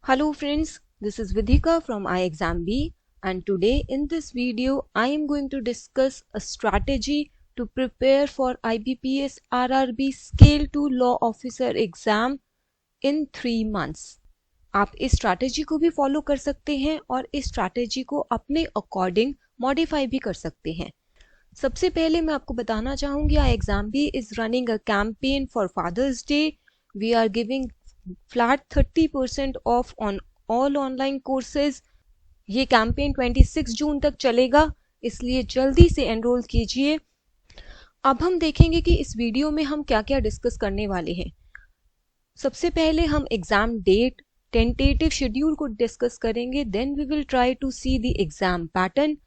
Hello friends, this is Vidhika from ixamBee, and today in this video I am going to discuss a strategy to prepare for IBPS RRB Scale 2 Law Officer exam in 3 months. आप इस strategy को भी follow कर सकते हैं और इस strategy को अपने अकॉर्डिंग मॉडिफाई भी कर सकते हैं। सबसे पहले मैं आपको बताना चाहूंगी ixamBee is running a campaign for Father's Day. We are giving flat 30% off on all online courses. ये कैंपेन 26 जून तक चलेगा, इसलिए जल्दी से एनरोल कीजिए। अब हम देखेंगे कि इस वीडियो में हम क्या क्या डिस्कस करने वाले हैं। सबसे पहले हम एग्जाम डेट, टेंटेटिव शेड्यूल को डिस्कस करेंगे, then we will try to see the exam pattern,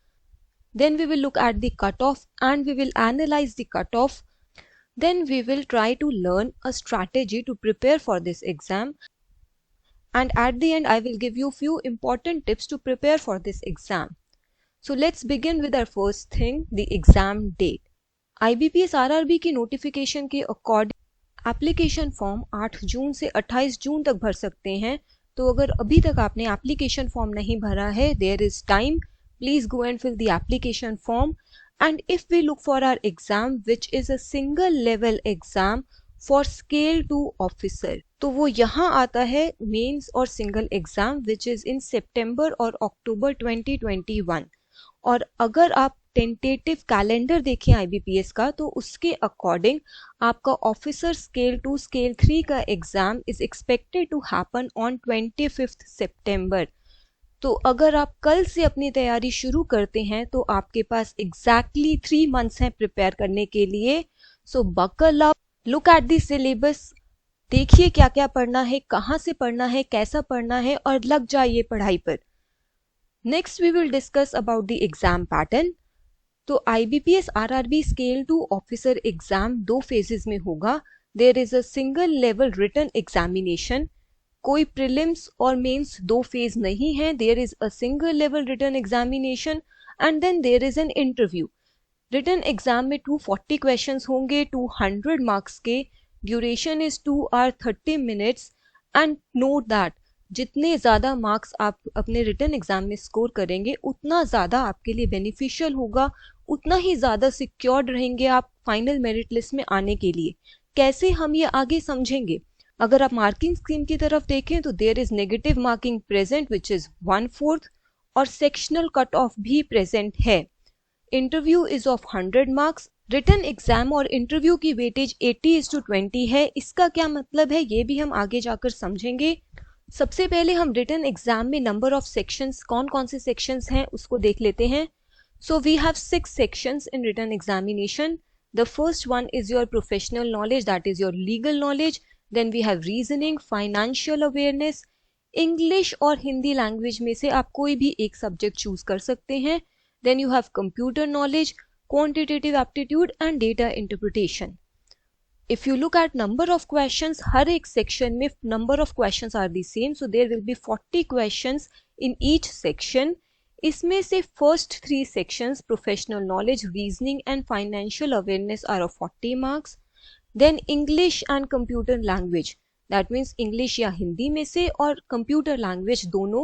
then we will look at the cutoff and we will analyze the cutoff. Then we will try to learn a strategy to prepare for this exam. And at the end, I will give you few important tips to prepare for this exam. So let's begin with our first thing, the exam date. IBPS RRB की notification के according application form 8 जून से 28 जून तक भर सकते हैं। तो अगर अभी तक आपने application form नहीं भरा है, there is time. Please go and fill the application form. And if we look for our exam, which is a single level exam for scale 2 officer, तो वो यहाँ आता है मेंस और single exam which is in September और October 2021. और अगर आप टेंटेटिव कैलेंडर देखें IBPS का, तो उसके अकॉर्डिंग आपका ऑफिसर स्केल 2 स्केल 3 का exam is expected to happen on 25 सितंबर। तो अगर आप कल से अपनी तैयारी शुरू करते हैं तो आपके पास एग्जैक्टली 3 मंथ्स हैं प्रिपेयर करने के लिए। So buckle up, look at the syllabus, देखिए क्या क्या पढ़ना है, कहाँ से पढ़ना है, कैसा पढ़ना है और लग जाइए पढ़ाई पर। Next we will discuss about the exam pattern. तो IBPS RRB scale 2 officer exam 2 phases में होगा। There is a single level written examination, कोई प्रीलिम्स और मेंस 2 फेज नहीं है। There is a single level written examination and then there is an interview. Written exam में 240 questions होंगे, 200 marks के। Duration is 2 hour 30 minutes and note that जितने ज़्यादा marks आप अपने रिटन एग्जाम में स्कोर करेंगे उतना ज़्यादा आपके लिए बेनिफिशियल होगा, उतना ही ज़्यादा सिक्योर्ड रहेंगे आप फाइनल मेरिट लिस्ट में आने के लिए। कैसे, हम ये आगे समझेंगे। अगर आप मार्किंग स्कीम की तरफ देखें तो there is negative marking present which is 1/4 और सेक्शनल कट ऑफ भी प्रेजेंट है। Interview is of 100 marks. Written exam और इंटरव्यू की वेटेज 80:20 है। इसका क्या मतलब है ये भी हम आगे जाकर समझेंगे। सबसे पहले हम रिटन एग्जाम में नंबर ऑफ सेक्शंस, कौन कौन से सेक्शंस हैं उसको देख लेते हैं। So we have 6 sections in written examination. The first one is your professional knowledge, that is your legal knowledge. Then we have reasoning, financial awareness, English और हिंदी लैंग्वेज में से आप कोई भी एक सब्जेक्ट चूज कर सकते हैं। Then you have computer knowledge, quantitative aptitude and data interpretation. If you look at number of questions, हर एक section में number of questions are the same, so there will be 40 questions in each section. इसमें से first 3 sections, professional knowledge, reasoning and financial awareness are of 40 marks. Then English and computer language, that means English या हिंदी में से और computer language दोनों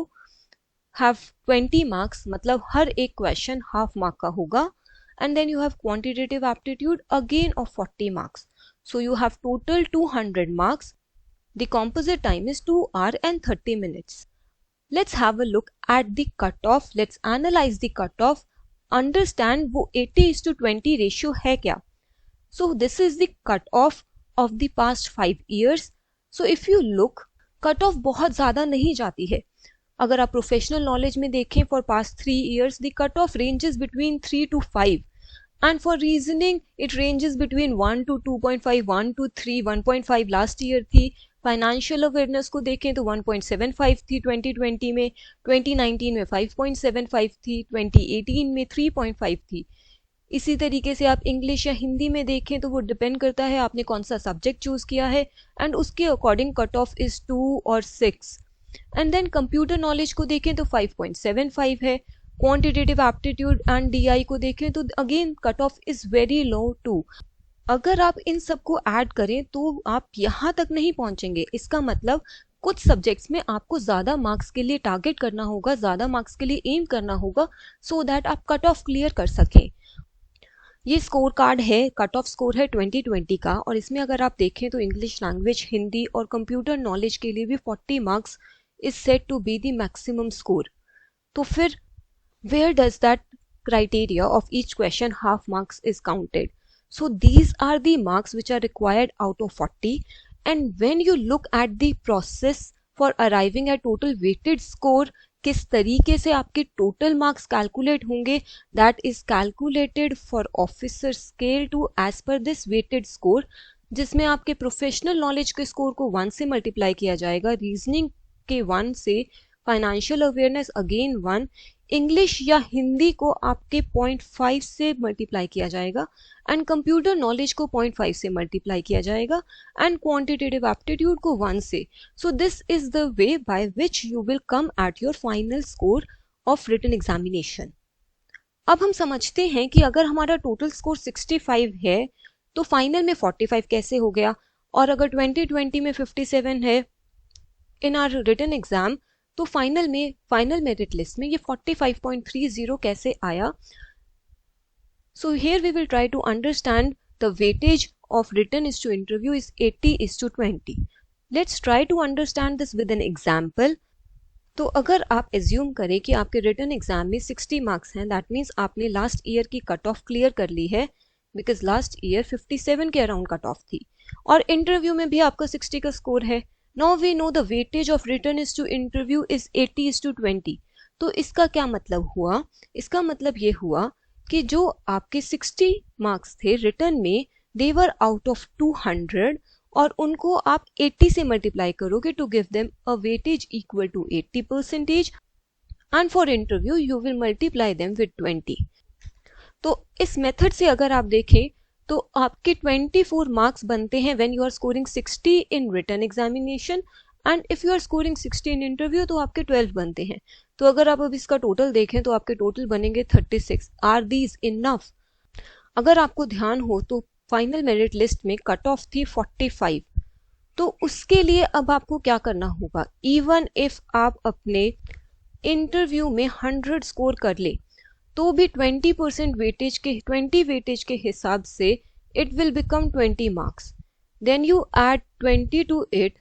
have 20 marks, मतलब हर एक question half mark का होगा। And then you have quantitative aptitude again of 40 marks. So you have total 200 marks. The composite time is 2 hours and 30 minutes. Let's have a look at the cutoff. Let's analyze the cutoff. Understand वो 80:20 ratio है क्या। So this is the cutoff of the past 5 years. So if you look, cutoff बहुत ज़्यादा नहीं जाती है। अगर आप प्रोफेशनल नॉलेज में देखें for past 3 years, the cutoff ranges between 3 to 5. And for reasoning, it ranges between 1 to 2.5, 1 to 3, 1.5 last year थी। फाइनेंशियल अवेयरनेस को देखें तो 1.75 थी 2020 में, 2019 में 5.75 थी, 2018 में 3.5 थी। इसी तरीके से आप इंग्लिश या हिंदी में देखें तो वो डिपेंड करता है आपने कौन सा सब्जेक्ट चूज किया है एंड उसके अकॉर्डिंग कट ऑफ इज 2 और 6। एंड देन कंप्यूटर नॉलेज को देखें तो 5.75 है। क्वांटिटेटिव एप्टीट्यूड एंड DI को देखें तो again cut off is very low 2। अगर आप इन सबको ऐड करें तो आप यहाँ तक नहीं पहुंचेंगे। इसका मतलब कुछ सब्जेक्ट्स में आपको ज़्यादा मार्क्स के लिए टारगेट करना होगा, ज़्यादा मार्क्स के लिए एम करना होगा, सो दैट आप कट ऑफ क्लियर कर सकें। ये स्कोर कार्ड है, कट ऑफ स्कोर है 2020 का, और इसमें अगर आप देखें तो इंग्लिश लैंग्वेज, हिंदी और कंप्यूटर नॉलेज के लिए भी 40 marks is set to be the maximum score. तो फिर where does that criteria of each question half marks is counted? So these are the marks which are required out of 40, and when you look at the process for arriving at total weighted score, किस तरीके से आपके total marks calculate होंगे, that is calculated for officer scale two as per this weighted score, जिसमें आपके professional knowledge के score को 1 से मल्टीप्लाई किया जाएगा, रीजनिंग के 1 से, फाइनेंशियल अवेयरनेस अगेन 1, इंग्लिश या हिंदी को आपके 0.5 से मल्टीप्लाई किया जाएगा, एंड कंप्यूटर नॉलेज को 0.5 से मल्टीप्लाई किया जाएगा, एंड क्वांटिटेटिव एप्टीट्यूड को 1 से। So this is the way by which you will come at your final score of written examination. अब हम समझते हैं कि अगर हमारा टोटल स्कोर 65 है तो फाइनल में 45 कैसे हो गया, और अगर 2020 में 57 है इन आवर रिटन एग्जाम, तो फाइनल मेरिट लिस्ट में ये 45.30 कैसे आया। So here we will try to understand the weightage of written is to interview is 80:20। Let's try to understand this with an example. तो अगर आप एज्यूम करें कि आपके रिटन एग्जाम में 60 मार्क्स हैं, दैट मीन्स आपने लास्ट ईयर की कट ऑफ क्लियर कर ली है, बिकॉज लास्ट ईयर 57 के अराउंड कट ऑफ थी, और इंटरव्यू में भी आपका 60 का स्कोर है। Now we know the weightage of written is to interview is 80:20। तो इसका क्या मतलब हुआ? इसका मतलब ये हुआ कि जो आपके 60 मार्क्स थे रिटन में, they were out of 200, और उनको आप 80 से मल्टीप्लाई करोगे to give them a weightage equal to 80%, and for interview you will multiply them with 20। तो इस मेथड से अगर आप देखें तो आपके 24 मार्क्स बनते हैं when you are scoring 60 in written examination, and if you are scoring 60 in interview तो आपके 12 बनते हैं। तो अगर आप अब इसका टोटल देखें तो आपके टोटल बनेंगे 36। Are these enough? अगर आपको ध्यान हो तो फाइनल मेरिट लिस्ट में कट ऑफ थी 45, तो उसके लिए अब आपको क्या करना होगा, इवन इफ आप अपने इंटरव्यू में 100 स्कोर कर ले तो भी 20% वेटेज के 20 वेटेज के हिसाब से it will become 20 marks, then you add 20 to it,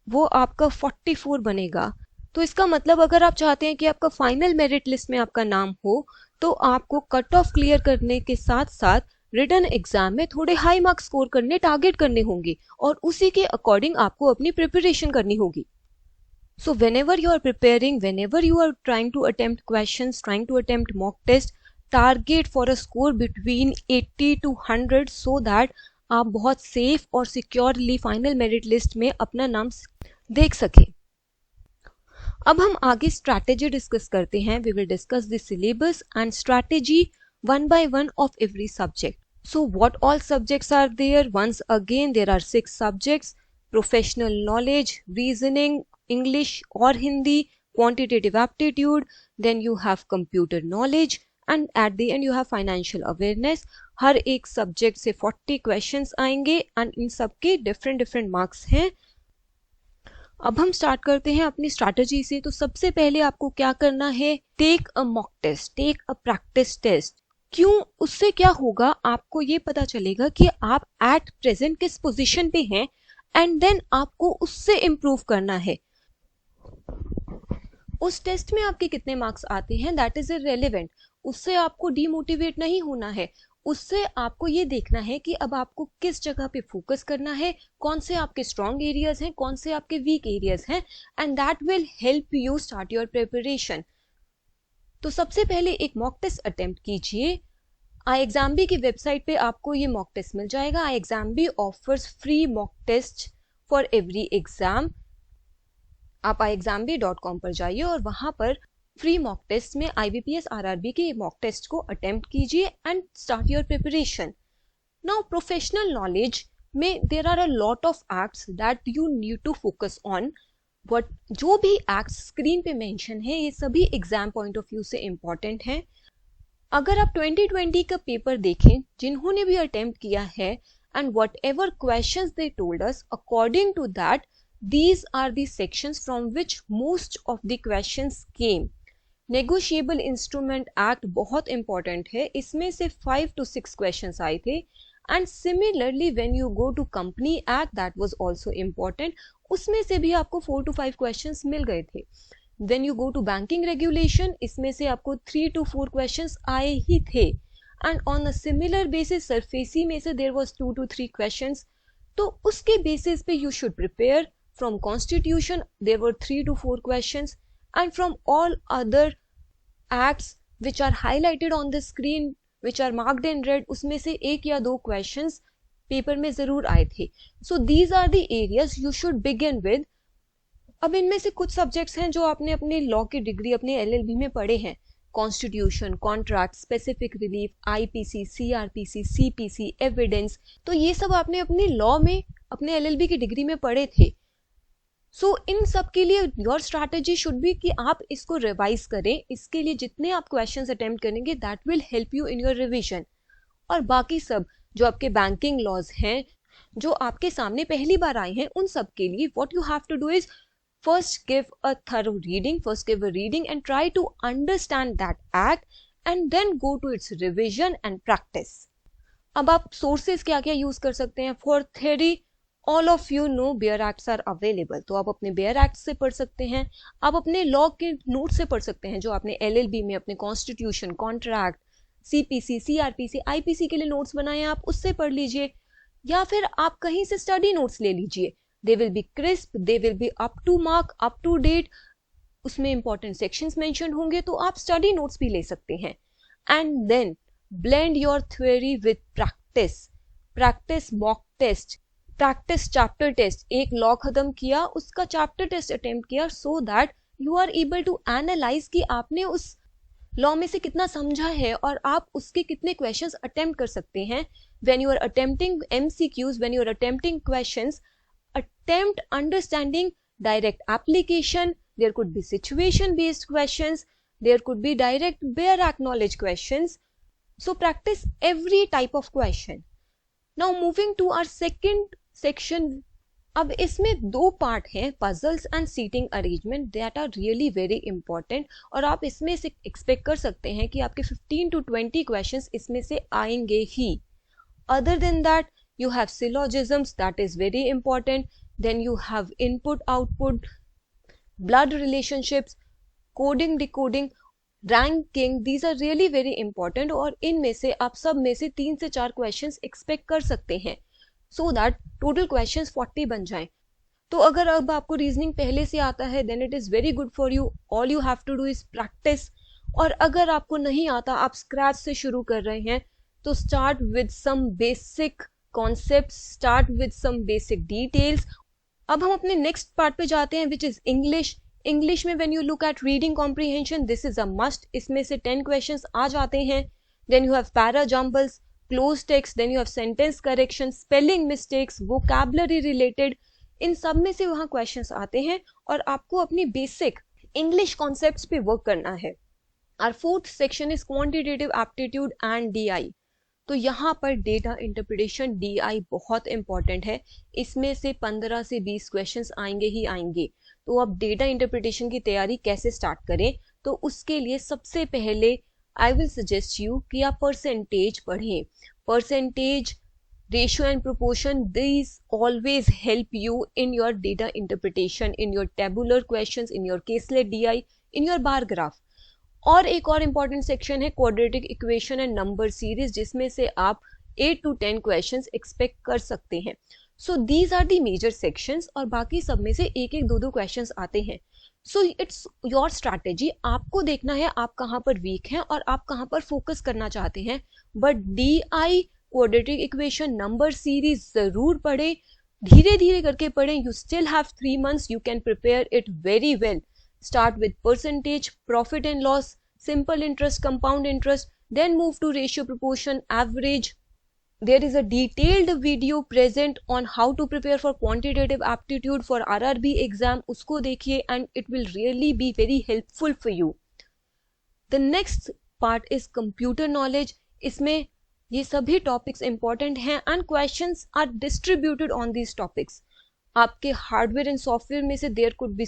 वो आपका 44 बनेगा। तो इसका मतलब अगर आप चाहते हैं कि आपका फाइनल मेरिट लिस्ट में आपका नाम हो, तो आपको कट ऑफ क्लियर करने के साथ साथ रिटन एग्जाम में थोड़े हाई मार्क्स स्कोर करने, टारगेट करने होंगे, और उसी के अकॉर्डिंग आपको अपनी प्रिपरेशन करनी होगी। So whenever you are preparing, whenever you are trying to attempt questions, trying to attempt mock test, target for a score between 80 to 100 so that आप बहुत safe और securely final merit list में अपना नाम देख सकें। अब हम आगे strategy discuss करते हैं। We will discuss the syllabus and strategy one by one of every subject. So what all subjects are there? Once again, there are 6 subjects: professional knowledge, reasoning, English और Hindi, quantitative aptitude, then you have computer knowledge, and at the end you have financial awareness। हर एक subject से 40 questions आएंगे, and in सबके different marks हैं। अब हम start करते हैं अपनी स्ट्रैटेजी से। तो सबसे पहले आपको क्या करना है, take a mock test, take a practice test. क्यों? उससे क्या होगा, आपको ये पता चलेगा कि आप एट प्रेजेंट किस पोजीशन पे हैं, एंड देन आपको उससे इम्प्रूव करना है। उस टेस्ट में आपके कितने मार्क्स आते हैं दैट इज इररिलेवेंट, उससे आपको डीमोटिवेट नहीं होना है। उससे आपको ये देखना है कि अब आपको किस जगह पे फोकस करना है, कौन से आपके स्ट्रॉन्ग एरियाज हैं, कौन से आपके वीक एरियाज हैं, and that will help you start your preparation. तो सबसे पहले एक मॉक टेस्ट अटेम्प्ट कीजिए। ixamBee की वेबसाइट पे आपको ये मॉक टेस्ट मिल जाएगा। ixamBee offers free mock test for every exam. आप ixamBee.com पर जाइए और वहां पर फ्री मॉक टेस्ट में IBPS RRB के मॉक टेस्ट को अटेम्प्ट कीजिए and start your preparation. Now professional knowledge में there are a lot of acts that you need to focus on. But जो भी एक्ट्स स्क्रीन पे मेंशन है ये सभी एग्जाम पॉइंट ऑफ व्यू से इंपॉर्टेंट है। अगर आप 2020 का पेपर देखें, जिन्होंने भी अटेम्प्ट किया है, and whatever question they told us, according to that These are the sections from which most of the questions came. Negotiable instrument act बहुत इंपॉर्टेंट है, इसमें से 5 to 6 क्वेश्चंस आए थे. And similarly when you go to company act, that was also important, उसमें से भी आपको 4 to 5 क्वेश्चंस मिल गए थे. Then you go to banking regulation, इसमें से आपको 3 to 4 क्वेश्चंस आए ही थे. And on a similar basis SARFAESI में से देयर वाज 2 to 3 क्वेश्चंस. तो उसके बेसिस पे you should prepare. From constitution there were 3 to 4 questions, and from all other acts which are highlighted on the screen, which are marked in red, उसमें से 1 या 2 questions paper में जरूर आए थे. So these are the areas you should begin with. अब इनमें से कुछ सब्जेक्ट्स हैं जो आपने अपने लॉ की डिग्री अपने LLB में पढ़े हैं. Constitution, contract, specific relief, IPC, CRPC, CPC, evidence, तो ये सब आपने अपने लॉ में अपने LLB की डिग्री में पढ़े थे. सो इन सब के लिए योर स्ट्रैटेजी शुड बी कि आप इसको रिवाइज करें. इसके लिए जितने आप क्वेश्चंस अटेम्प्ट करेंगे that will help you in your revision. और बाकी सब जो आपके बैंकिंग लॉज हैं जो आपके सामने पहली बार आए हैं, उन सब के लिए what you have to do is first give a thorough reading and try to understand that act and then go to its revision and practice. अब आप सोर्सेज क्या क्या यूज कर सकते हैं for theory. All of you know bare acts are available, तो आप अपने बेयर एक्ट से पढ़ सकते हैं. आप अपने लॉ के नोट से पढ़ सकते हैं जो आपने LLB में अपने constitution, contract, CPC, CRPC, IPC के लिए नोट्स बनाए हैं, आप उससे पढ़ लीजिए. या फिर आप कहीं से स्टडी नोट्स ले लीजिए. They will be crisp, they will be up to mark, up to date, उसमें इंपॉर्टेंट सेक्शंस मेंशन होंगे, तो आप स्टडी नोट्स भी ले सकते हैं. And then blend your theory with practice mock test, practice chapter test. एक लॉ खत्म किया, उसका चैप्टर टेस्ट अटेम्प्ट किया, so that you are able to analyse कि आपने उस लॉ में से कितना समझा है और आप उसके कितने क्वेश्चंस अटेम्प्ट कर सकते हैं. When you are attempting MCQs, when you are attempting questions, attempt understanding direct application. There could be situation based questions, there could be direct bare act knowledge questions. So practice every type of question. Now moving to our second section. अब इसमें 2 part हैं, puzzles and seating arrangement, that are really very important. और आप इसमें से expect कर सकते हैं कि आपके 15 to 20 क्वेश्चंस इसमें से आएंगे ही. Other than that you have syllogisms, that is very important. Then you have input output, blood relationships, coding decoding, ranking. These are really very important और इनमें से आप सब में से 3 से 4 क्वेश्चंस एक्सपेक्ट कर सकते हैं, सो दैट टोटल क्वेश्चंस 40 बन जाएं. तो अगर अब आपको रीजनिंग पहले से आता है then it is very good for you. All you have to do is practice. और अगर आपको नहीं आता, आप स्क्रैच से शुरू कर रहे हैं, तो start with some basic concept, start with some basic details. अब हम अपने नेक्स्ट पार्ट पे जाते हैं विच इज इंग्लिश. इंग्लिश में when you look at reading comprehension, this is a must. इसमें से 10 क्वेश्चंस आ जाते हैं. Then you have para jumbles, close text, then you have sentence correction, spelling mistakes, vocabulary related. इन सब में से वहां क्वेश्चंस आते हैं और आपको अपनी बेसिक इंग्लिश कॉन्सेप्ट्स पे वर्क करना है. Our fourth section is quantitative aptitude and DI. तो यहाँ पर डेटा इंटरप्रिटेशन DI बहुत इंपॉर्टेंट है. इसमें से 15 से 20 क्वेश्चंस आएंगे ही आएंगे. तो अब डेटा इंटरप्रिटेशन की तैयारी कैसे स्टार्ट करें, तो उसके लिए सबसे पहले I will suggest you कि आप परसेंटेज पढ़ें. Percentage, ratio and proportion, these always help you in your data interpretation, in your tabular questions, in your caselet DI, in your bar graph. और एक और इम्पॉर्टेंट सेक्शन है quadratic equation and number series, जिसमें से आप 8 to 10 questions expect कर सकते हैं. So these are the major sections और बाकी सब में से 1-1, 2-2 क्वेश्चंस आते हैं. So it's your strategy. आपको देखना है आप कहाँ पर वीक हैं और आप कहाँ पर फोकस करना चाहते हैं. But DI, quadratic equation, number series जरूर पढ़े, धीरे धीरे करके पढ़ें. You still have 3 months, you can prepare it very well. Start with percentage, profit and loss, simple interest, compound interest, then move to ratio, proportion, average. There is a detailed video present on how to prepare for quantitative aptitude for RRB exam. उसको देखिए and it will really be very helpful for you. The next part is computer knowledge. इसमें ये सभी topics important हैं and questions are distributed on these topics. आपके hardware and software में से there could be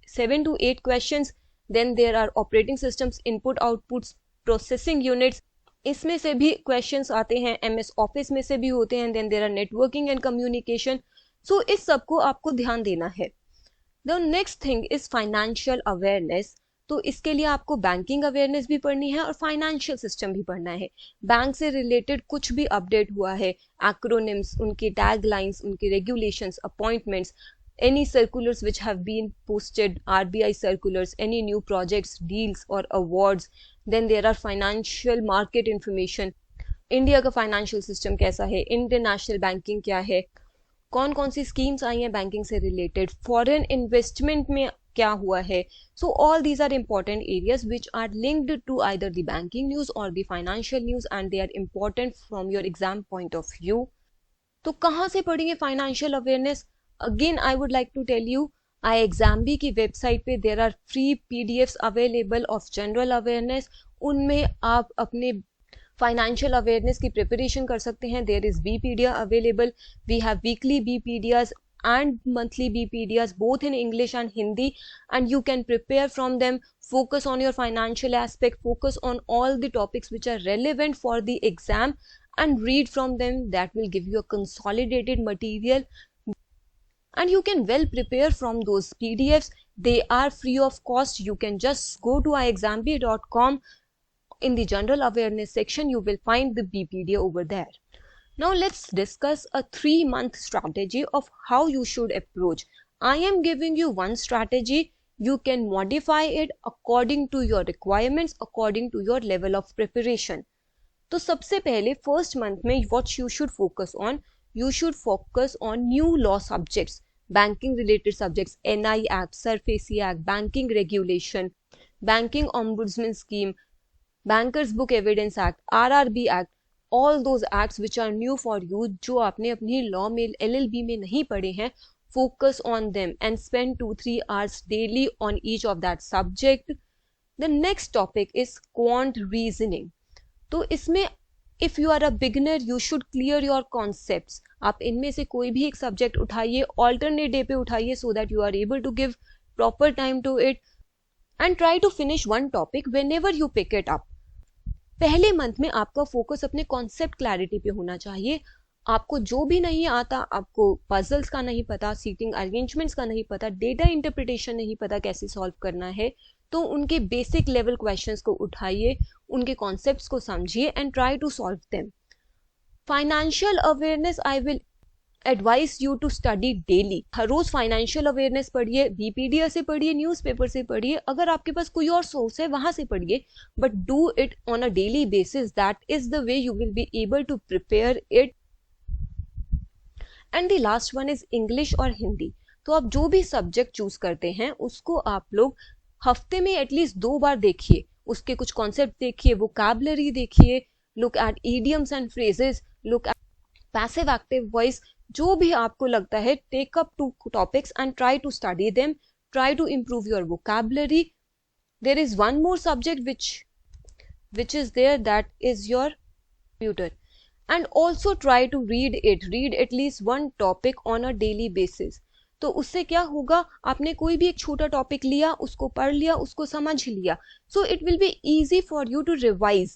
7 to 8 questions. Then there are operating systems, input outputs, processing units, इसमें से भी क्वेश्चंस आते हैं. एमएस ऑफिस में से भी होते हैं. Then there are networking and communication. So इस सबको आपको ध्यान देना है. The next thing is financial awareness. तो इसके लिए आपको बैंकिंग अवेयरनेस भी पढ़नी है और फाइनेंशियल सिस्टम भी पढ़ना है. बैंक से रिलेटेड कुछ भी अपडेट हुआ है, एक्रोनिम्स, उनकी टैग लाइन्स, उनके regulations, appointments, any circulars which have been posted, RBI circulars, any new projects, deals or awards. Then there are financial market information. India का फाइनेंशियल सिस्टम कैसा है, इंटरनेशनल बैंकिंग क्या है, कौन कौन सी स्कीम्स आई हैं बैंकिंग से रिलेटेड, फॉरेन इन्वेस्टमेंट में क्या हुआ है. So all these are important areas which are linked to either the banking news और the financial news and they are important from your exam point of view. तो कहाँ से पढ़ेंगे financial awareness? Again I would like to tell you, ixamBee की website पे there are free PDFs available of general awareness. उनमें आप अपने financial awareness की प्रिपरेशन कर सकते हैं. There is Beepedia available. We have weekly Beepedias and monthly Beepedias both in English and Hindi, and you can prepare from them. Focus on your financial aspect, focus on all the topics which are relevant for the exam and read from them. That will give you a consolidated material and you can well prepare from those PDFs. They are free of cost. You can just go to ixamBee.com. In the general awareness section you will find the Beepedia over there. Now let's discuss a 3-month strategy of how you should approach. I am giving you one strategy. You can modify it according to your requirements, according to your level of preparation. तो सबसे पहले first month में what you should focus on, you should focus on new law subjects, banking related subjects, NI Act, SARFAESI Act, banking regulation, banking ombudsman scheme, bankers book evidence act, RRB Act. All those acts which are new for you, जो आपने अपनी law में LLB में नहीं पढ़े हैं, focus on them and spend 2-3 hours daily on each of that subject. The next topic is quant reasoning. तो इसमें if you are a beginner you should clear your concepts. आप इनमें से कोई भी एक सब्जेक्ट उठाइए, alternate day पे उठाइए so that you are able to give proper time to it and try to finish one topic whenever you pick it up. पहले मंथ में आपका फोकस अपने कॉन्सेप्ट क्लैरिटी पे होना चाहिए. आपको जो भी नहीं आता, आपको पजल्स का नहीं पता, सीटिंग अरेंजमेंट्स का नहीं पता, डेटा इंटरप्रिटेशन नहीं पता कैसे सॉल्व करना है, तो उनके बेसिक लेवल क्वेश्चंस को उठाइए, उनके कॉन्सेप्ट्स को समझिए and try to solve them. Financial awareness I will advise you to study daily. हर रोज फाइनेंशियल अवेयरनेस पढ़िए, बीपीडिया से पढ़िए, न्यूज़पेपर से पढ़िए, अगर आपके पास कोई और सोर्स है वहां से पढ़िए, but do it on a daily basis. That is the way you will be able to prepare it. And the last one is English और हिंदी. तो आप जो भी सब्जेक्ट चूज करते हैं उसको आप लोग हफ्ते में एटलीस्ट 2 बार देखिए, उसके कुछ कॉन्सेप्ट देखिए, वोकैबुलरी देखिए, look at idioms and phrases, look at passive active voice. जो भी आपको लगता है, take up 2 topics and try to study them, try to improve your vocabulary. There is one more subject which is there, that is your computer, and also try to read at least one topic on a daily basis. तो उससे क्या होगा, आपने कोई भी एक छोटा topic लिया, उसको पढ़ लिया, उसको समझ लिया, so it will be easy for you to revise.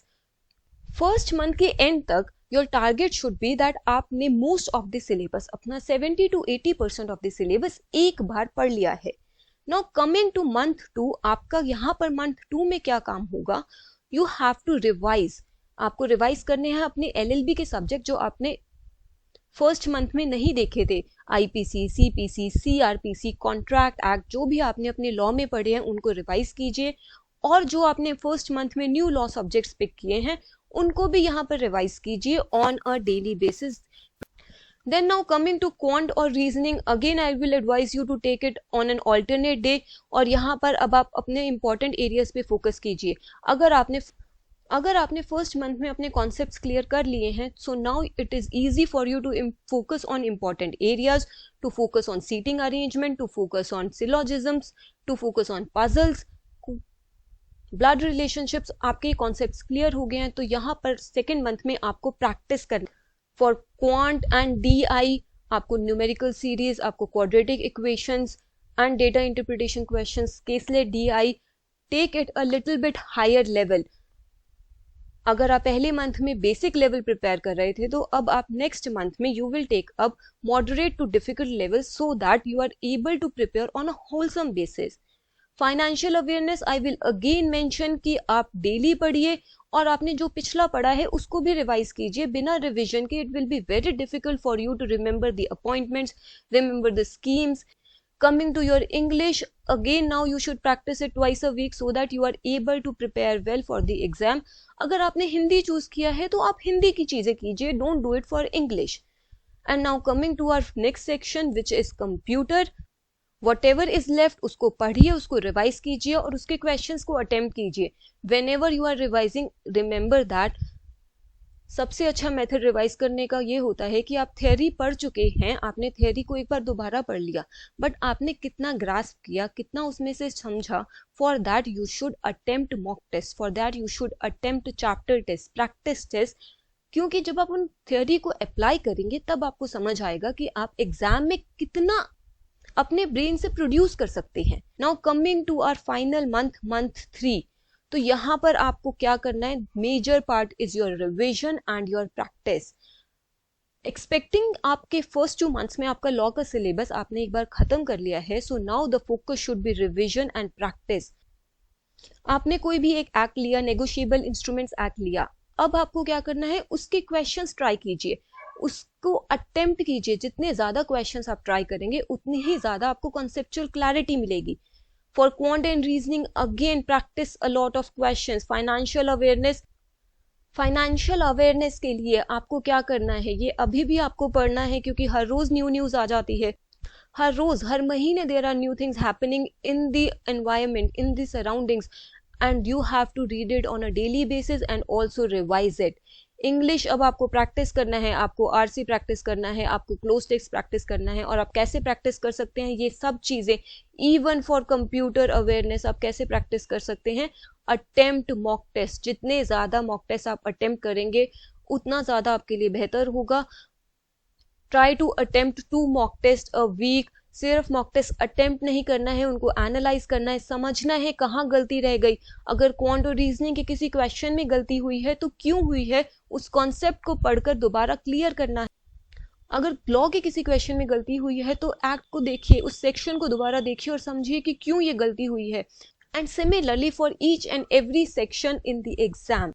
First month के एंड तक your target should be that आपने मोस्ट ऑफ द सिलेबस, अपना 70 to 80% ऑफ द सिलेबस एक बार पढ़ लिया है. नाउ कमिंग टू मंथ 2, आपका यहाँ पर मंथ 2 में क्या काम होगा, यू हैव टू रिवाइज. आपको रिवाइज करने हैं अपने LLB के सब्जेक्ट जो आपने फर्स्ट मंथ में नहीं देखे थे. IPC, CPC, CRPC, contract act, जो भी आपने अपने लॉ में पढ़े हैं उनको रिवाइज कीजिए, और जो आपने फर्स्ट मंथ में न्यू लॉ सब्जेक्ट्स पिक किए हैं उनको भी यहाँ पर रिवाइज कीजिए on a daily basis. Then now coming to quant और reasoning, again I will advise you to take it on an alternate day. और यहाँ पर अब आप अपने important areas पे focus कीजिए. अगर आपने फर्स्ट मंथ में अपने कॉन्सेप्ट्स क्लियर कर लिए हैं, so now it is easy for you to focus on important areas, to focus on seating arrangement, to focus on syllogisms, to focus on puzzles, blood relationships. आपके concepts clear हो गए हैं, तो यहाँ पर सेकेंड मंथ में आपको practice करना. फॉर क्वांट एंड DI आपको न्यूमेरिकल सीरीज, आपको quadratic equations and data interpretation questions के लिए DI take it a little bit higher level. अगर आप पहले मंथ में बेसिक लेवल प्रिपेयर कर रहे थे तो अब आप नेक्स्ट मंथ में you will take up moderate to difficult level so that you are able to prepare on a wholesome basis. Financial awareness I will again mention कि आप डेली पढ़िए और आपने जो पिछला पढ़ा है उसको भी रिवाइज कीजिए. बिना रिविजन के it will be very difficult for you to remember the appointments, remember the schemes. Coming to your English, again now you should practice it twice a week so that you are able to prepare well for the exam. अगर आपने Hindi choose किया है तो आप हिंदी की चीजें कीजिए, don't do it for English. And now coming to our next section which is computer. Whatever is left उसको पढ़िए, उसको रिवाइज कीजिए और उसके क्वेश्चंस को अटेम्प्ट कीजिए. Whenever you are revising, remember that सबसे अच्छा मेथड रिवाइज करने का ये होता है कि आप थ्योरी पढ़ चुके हैं, आपने थ्योरी को एक बार दोबारा पढ़ लिया, बट आपने कितना ग्रास्प किया, कितना उसमें से समझा. For that you should attempt mock test, for that you should attempt chapter test, practice test. क्योंकि जब आप उन थ्योरी को अप्लाई करेंगे तब आपको समझ आएगा कि आप एग्जाम में कितना अपने ब्रेन से प्रोड्यूस कर सकते हैं. Now coming to our final month 3. तो यहां पर आपको क्या करना है, major part is your revision and your practice. Expecting आपके फर्स्ट 2 मंथ्स में आपका लॉ का सिलेबस आपने एक बार खत्म कर लिया है, so now the focus should be revision and practice. आपने कोई भी एक एक्ट लिया, नेगोशिएबल इंस्ट्रूमेंट्स एक्ट लिया, अब आपको क्या करना है, उसके क्वेश्चंस ट्राई कीजिए, उसको अटेम्प्ट कीजिए. जितने ज्यादा क्वेश्चंस आप ट्राई करेंगे उतनी ही ज्यादा आपको कॉन्सेप्चुअल क्लैरिटी मिलेगी. For quant and reasoning, again practice a lot of questions. Financial awareness के लिए आपको क्या करना है, ये अभी भी आपको पढ़ना है क्योंकि हर रोज न्यूज आ जाती है. हर रोज, हर महीने there are new things happening in the environment, in the surroundings, and you have to read it on a daily basis and also revise it. English अब आपको प्रैक्टिस करना है, आपको आरसी प्रैक्टिस करना है, आपको क्लोज टेक्स्ट प्रैक्टिस करना है. और आप कैसे प्रैक्टिस कर सकते हैं ये सब चीजें, इवन फॉर कंप्यूटर अवेयरनेस आप कैसे प्रैक्टिस कर सकते हैं, अटेम्प्ट मॉक टेस्ट. जितने ज्यादा मॉक टेस्ट आप अटेम्प्ट करेंगे उतना ज्यादा आपके लिए बेहतर होगा. Try to attempt 2 mock test a week. सिर्फ मॉक टेस्ट अटेम्प्ट नहीं करना है, उनको एनालाइज करना है, समझना है कहाँ गलती रह गई. अगर क्वांट और रीजनिंग के किसी क्वेश्चन में गलती हुई है तो क्यों हुई है, उस कॉन्सेप्ट को पढ़कर दोबारा क्लियर करना है. अगर लॉ के किसी क्वेश्चन में गलती हुई है तो एक्ट को देखिए, उस सेक्शन को दोबारा देखिए और समझिए कि क्यों ये गलती हुई है. And similarly for each and every section in the exam.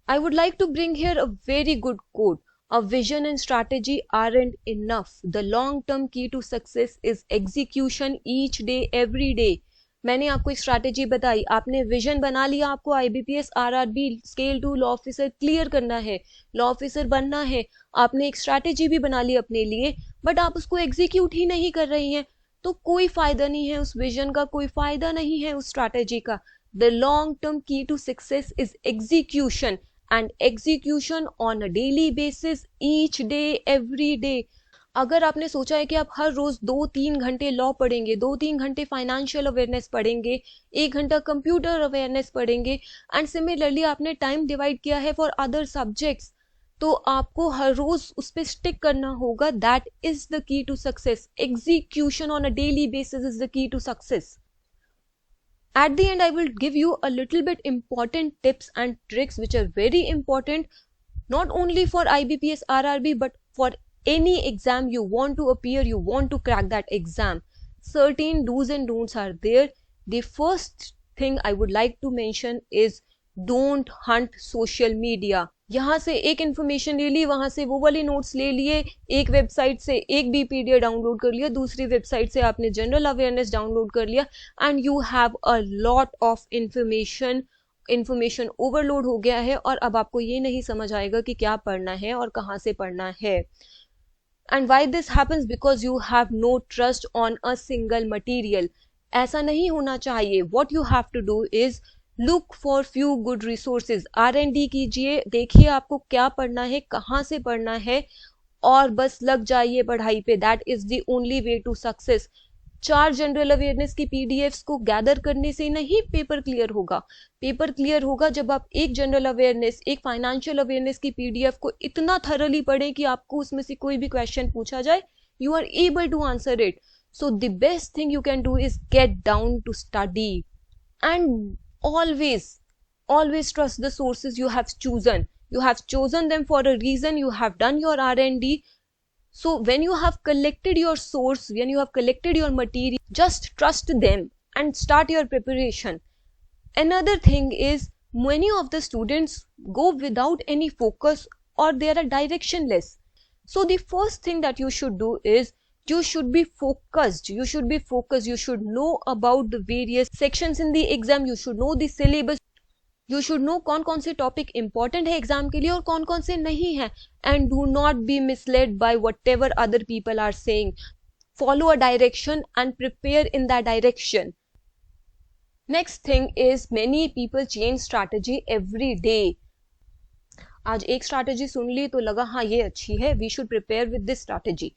I would like to bring here a very good quote. A vision and strategy aren't enough. The long-term key to success is execution each day, every day. मैंने आपको एक strategy बताई, आपने vision बना लिया, आपको IBPS RRB scale 2 law officer clear करना है, लॉ ऑफिसर बनना है. आपने एक स्ट्रैटेजी भी बना ली अपने लिए, बट आप उसको एग्जीक्यूट ही नहीं कर रही हैं, तो कोई फायदा नहीं है उस विजन का, कोई फायदा नहीं है उस स्ट्रैटेजी का. The long-term key to success is execution. And execution on a daily basis, each day, every day. अगर आपने सोचा है कि आप हर रोज 2-3 घंटे लॉ पढ़ेंगे, 2-3 घंटे फाइनेंशियल अवेयरनेस पढ़ेंगे, 1 घंटा कंप्यूटर अवेयरनेस पढ़ेंगे, एंड सिमिलरली आपने टाइम डिवाइड किया है फॉर अदर सब्जेक्ट्स, तो आपको हर रोज उस पर स्टिक करना होगा. That is the key to success. Execution on a daily basis is the key to success. At the end, I will give you a little bit important tips and tricks which are very important not only for IBPS RRB but for any exam you want to appear, you want to crack that exam. Certain do's and don'ts are there. The first thing I would like to mention is don't hunt social media. यहाँ से एक information ले ली, वहां से वो वाले notes ले लिए, एक वेबसाइट से एक बीपीडिया डाउनलोड कर लिया, दूसरी वेबसाइट से आपने जनरल अवेयरनेस डाउनलोड कर लिया, and you have a lot of information overload हो गया है और अब आपको ये नहीं समझ आएगा कि क्या पढ़ना है और कहाँ से पढ़ना है. And why this happens because you have no trust on a single material. ऐसा नहीं होना चाहिए. What you have to do is look for few good resources. R&D कीजिए, देखिए आपको क्या पढ़ना है, कहाँ से पढ़ना है, और बस लग जाइए पढ़ाई पे. That is the only way to success. 4 general awareness की पीडीएफ्स को गैदर करने से नहीं पेपर क्लियर होगा। पेपर क्लियर होगा जब आप एक जनरल अवेयरनेस, एक फाइनेंशियल अवेयरनेस की पीडीएफ को इतना थरली पढ़ें कि आपको उसमें से कोई भी क्वेश्चन पूछा जाए, you are able to answer it. So the best thing you can do is get down to study, and always trust the sources you have chosen. You have chosen them for a reason. You have done your R&D. So when you have collected your source, when you have collected your material, just trust them and start your preparation. Another thing is, many of the students go without any focus, or they are directionless. So the first thing that you should do is, you should be focused. You should know about the various sections in the exam. You should know the syllabus. You should know कौन कौन से topic important है exam के लिए और कौन कौन से नहीं है. And do not be misled by whatever other people are saying. Follow a direction and prepare in that direction. Next thing is, many people change strategy every day. आज एक स्ट्रैटेजी सुन ली तो लगा हाँ ये अच्छी है, we should prepare with this strategy.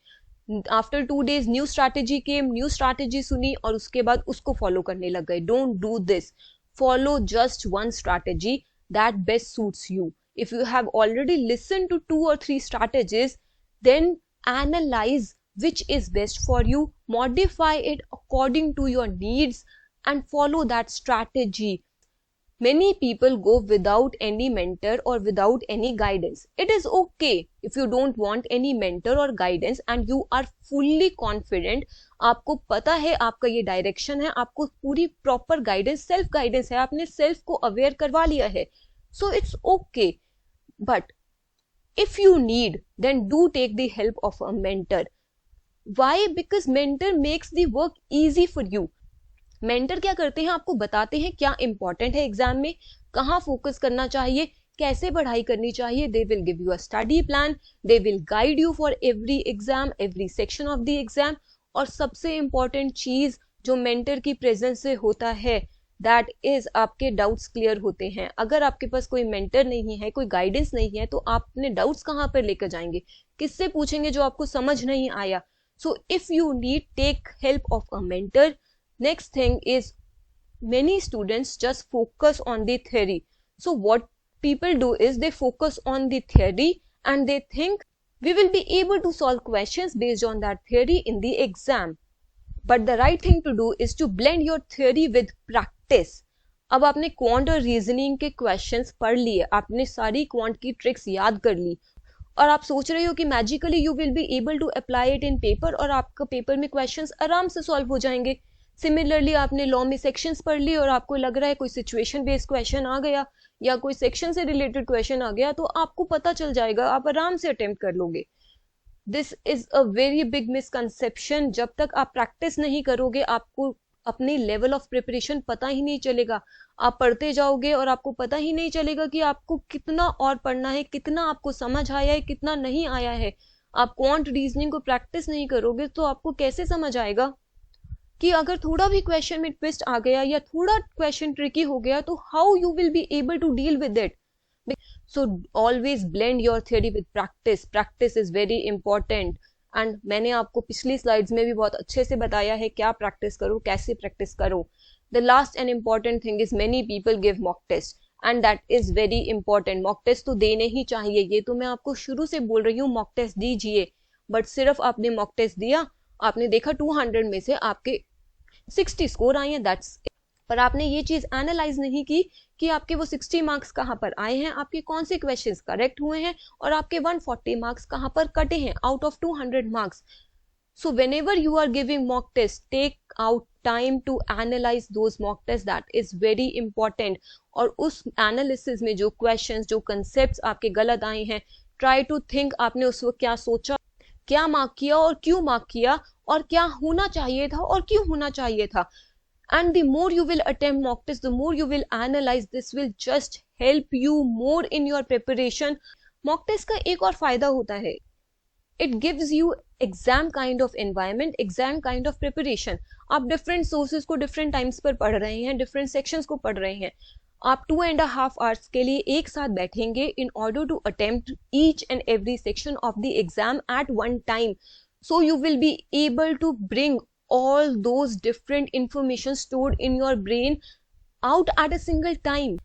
After 2 days new strategy came, new strategy सुनी और उसके बाद उसको फॉलो करने लग गए. Don't do this. Follow just one strategy that best suits you. If you have already listened to 2 or 3 strategies, then analyze which is best for you, modify it according to your needs, and follow that strategy. Many people go without any mentor or without any guidance. It is okay if you don't want any mentor or guidance and you are fully confident. आपको पता है आपका ये direction है, आपको पूरी proper guidance, self guidance है, आपने सेल्फ को अवेयर करवा लिया है. So it's okay. But if you need, then do take the help of a mentor. Why? Because mentor makes the work easy for you. Mentor क्या करते हैं, आपको बताते हैं क्या इंपॉर्टेंट है एग्जाम में, कहाँ फोकस करना चाहिए, कैसे पढ़ाई करनी चाहिए. They will give you a study plan, they will guide you for every exam, every section of the exam. और सबसे इंपॉर्टेंट चीज जो मेंटर की प्रेजेंस से होता है, दैट इज आपके डाउट्स क्लियर होते हैं. अगर आपके पास कोई मेंटर नहीं है, कोई गाइडेंस नहीं है, तो आप अपने डाउट्स कहाँ पर लेकर जाएंगे, किससे पूछेंगे जो आपको समझ नहीं आया. So if you need, take help of a mentor. Next thing is, many students just focus on the theory. So what people do is they focus on the theory and they think we will be able to solve questions based on that theory in the exam. But the right thing to do is to blend your theory with practice. अब आपने quant और reasoning के questions पढ़ लिए, आपने सारी quant की tricks याद कर ली और आप सोच रहे हो कि magically you will be able to apply it in paper और आपका पेपर में क्वेश्चंस आराम से सॉल्व हो जाएंगे. सिमिलरली आपने लॉ में सेक्शंस पढ़ ली और आपको लग रहा है कोई सिचुएशन बेस्ड क्वेश्चन आ गया या कोई सेक्शन से रिलेटेड क्वेश्चन आ गया, तो आपको पता चल जाएगा, आप आराम से अटेम्प्ट कर लोगे. This is a very big misconception. जब तक आप प्रैक्टिस नहीं करोगे, आपको अपनी लेवल ऑफ प्रिपरेशन पता ही नहीं चलेगा. आप पढ़ते जाओगे और आपको पता ही नहीं चलेगा कि आपको कितना और पढ़ना है, कितना आपको समझ आया है, कितना नहीं आया है. आप क्वांट रीजनिंग को प्रैक्टिस नहीं करोगे तो आपको कैसे समझ आएगा कि अगर थोड़ा भी क्वेश्चन में ट्विस्ट आ गया या थोड़ा क्वेश्चन ट्रिकी हो गया तो how you will be able to deal with it. So always blend your theory with practice. Practice is very important and मैंने आपको पिछली स्लाइड्स में भी बहुत अच्छे से बताया है क्या प्रैक्टिस करो, कैसे प्रैक्टिस करो. The last and important thing is, many people give mock test and that is very important. Mock test तो देने ही चाहिए, ये तो मैं आपको शुरू से बोल रही हूँ, मॉक टेस्ट दीजिए. बट सिर्फ आपने मॉक टेस्ट दिया, आपने देखा 200 में से आपके 60 स्कोर आए हैं, दैट्स, पर आपने ये चीज एनालाइज नहीं की कि आपके वो 60 मार्क्स कहाँ पर आए हैं, आपके कौन से क्वेश्चंस करेक्ट हुए हैं और आपके 140 मार्क्स कहाँ पर कटे हैं out of 200 marks. So whenever you are giving mock test, take out time to analyse those mock test, that is very important. और उस एनालिसिस में जो क्वेश्चंस, जो कंसेप्ट आपके गलत आए हैं, ट्राई टू थिंक आपने उस वक्त क्या सोचा, क्या मार्क किया और क्यों मार्क किया और क्या होना चाहिए था और क्यों होना चाहिए था. And the more you will attempt mock test, the more you will analyze. This will just help you more in your preparation. Mock test का एक और फायदा होता है, it gives you exam kind of environment, exam kind of preparation. आप different sources को different times पर पढ़ रहे हैं, different sections को पढ़ रहे हैं. आप 2.5 hours के लिए एक साथ बैठेंगे in order to attempt each and every section of the exam at one time. So you will be able to bring all those different information stored in your brain out at a single time.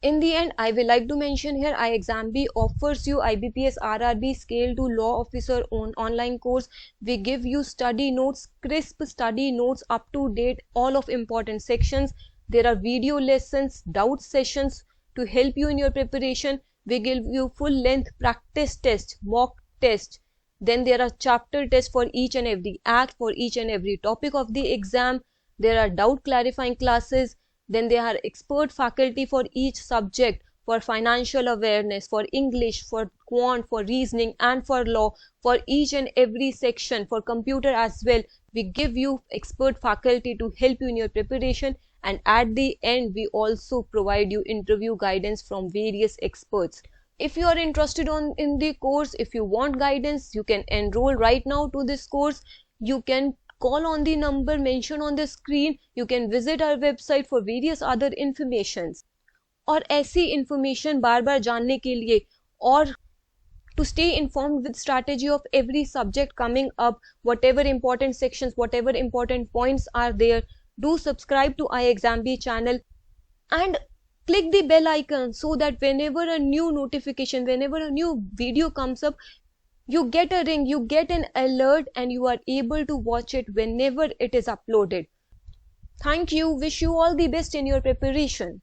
In the end, I will like to mention here, ixamBee offers you IBPS RRB Scale to Law Officer online course. We give you study notes, crisp study notes, up to date, all of important sections. There are video lessons, doubt sessions to help you in your preparation. We give you full length practice test, mock test. Then there are chapter tests for each and every act, for each and every topic of the exam. There are doubt clarifying classes. Then there are expert faculty for each subject, for financial awareness, for English, for quant, for reasoning, and for law, for each and every section, for computer as well. We give you expert faculty to help you in your preparation, and at the end we also provide you interview guidance from various experts. If you are interested in the course, if you want guidance, you can enroll right now to this course. You can call on the number mentioned on the screen. You can visit our website for various other informations. और ऐसी information बार बार जानने के लिए और to stay informed with strategy of every subject coming up, whatever important sections, whatever important points are there, do subscribe to ixamBee channel and click the bell icon so that whenever a new notification, whenever a new video comes up, you get a ring, you get an alert, and you are able to watch it whenever it is uploaded. Thank you. Wish you all the best in your preparation.